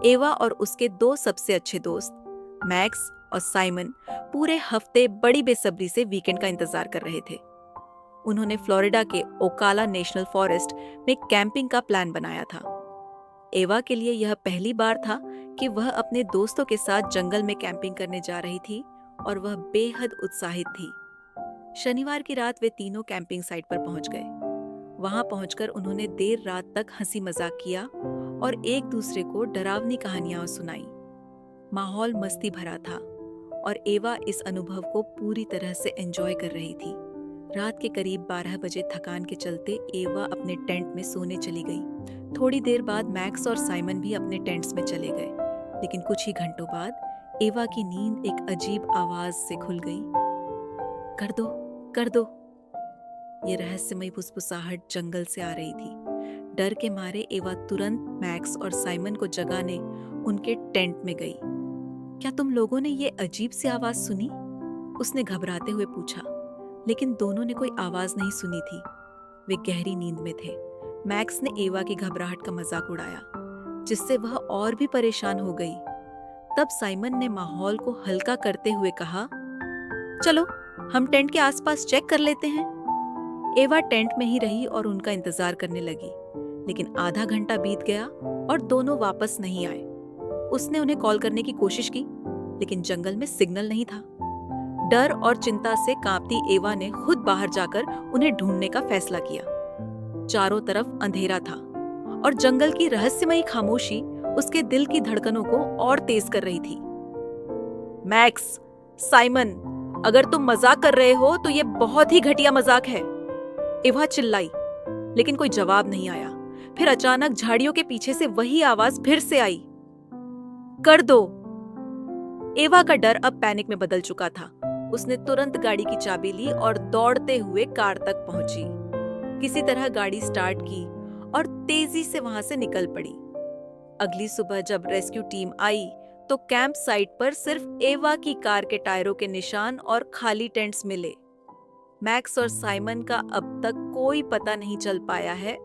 एवा और उसके दो सबसे अच्छे दोस्त मैक्स और साइमन पूरे हफ्ते बड़ी बेसब्री से वीकेंड का इंतजार कर रहे थे। उन्होंने फ्लोरिडा के ओकाला नेशनल फॉरेस्ट में कैंपिंग का प्लान बनाया था। एवा के लिए यह पहली बार था कि वह अपने दोस्तों के साथ जंगल में कैंपिंग करने जा रही थी और वह बेहद उत्साहित थी। शनिवार की रात वे तीनों कैंपिंग साइट पर पहुंच गए। वहां पहुंचकर उन्होंने देर रात तक हंसी मजाक किया और एक दूसरे को डरावनी कहानियां सुनाई। माहौल मस्ती भरा था और एवा इस अनुभव को पूरी तरह से एंजॉय कर रही थी। रात के करीब 12 बजे थकान के चलते एवा अपने टेंट में सोने चली गई। थोड़ी देर बाद मैक्स और साइमन भी अपने टेंट्स में चले गए, लेकिन कुछ ही घंटों बाद एवा की नींद एक अजीब आवाज से खुल गई। कर दो, कर दो। ये रहस्यमयी फुसफुसाहट जंगल से आ रही थी। डर के मारे एवा तुरंत मैक्स और साइमन को जगाने उनके टेंट में गई। क्या तुम लोगों ने ये अजीब सी आवाज सुनी? उसने घबराते हुए पूछा, लेकिन दोनों ने कोई आवाज नहीं सुनी थी। वे गहरी नींद में थे। मैक्स ने एवा की घबराहट का मजाक उड़ाया, जिससे वह और भी परेशान हो गई। तब साइमन ने माहौल को हल्का करते हुए कहा, चलो हम टेंट के आसपास चेक कर लेते हैं। एवा टेंट में ही रही और उनका इंतजार करने लगी, लेकिन आधा घंटा बीत गया और दोनों वापस नहीं आए। उसने उन्हें कॉल करने की कोशिश की, लेकिन जंगल में सिग्नल नहीं था। डर और चिंता से कांपती एवा ने खुद बाहर जाकर उन्हें ढूंढने का फैसला किया। चारों तरफ अंधेरा था और जंगल की रहस्यमयी खामोशी उसके दिल की धड़कनों को और तेज कर रही थी। मैक्स, साइमन, अगर तुम मजाक कर रहे हो तो ये बहुत ही घटिया मजाक है। एवा चिल्लाई, लेकिन कोई जवाब नहीं आया। फिर अचानक झाड़ियों के पीछे से वही आवाज फिर से आई, कर दो। एवा का डर अब पैनिक में बदल चुका था। उसने तुरंत गाड़ी की चाबी ली और दौड़ते हुए कार तक पहुंची। किसी तरह गाड़ी स्टार्ट की और तेजी से वहां से निकल पड़ी। अगली सुबह जब रेस्क्यू टीम आई तो कैंप साइट पर सिर्फ एवा की कार के टायरों के निशान और खाली टेंट्स मिले। मैक्स और साइमन का अब तक कोई पता नहीं चल पाया है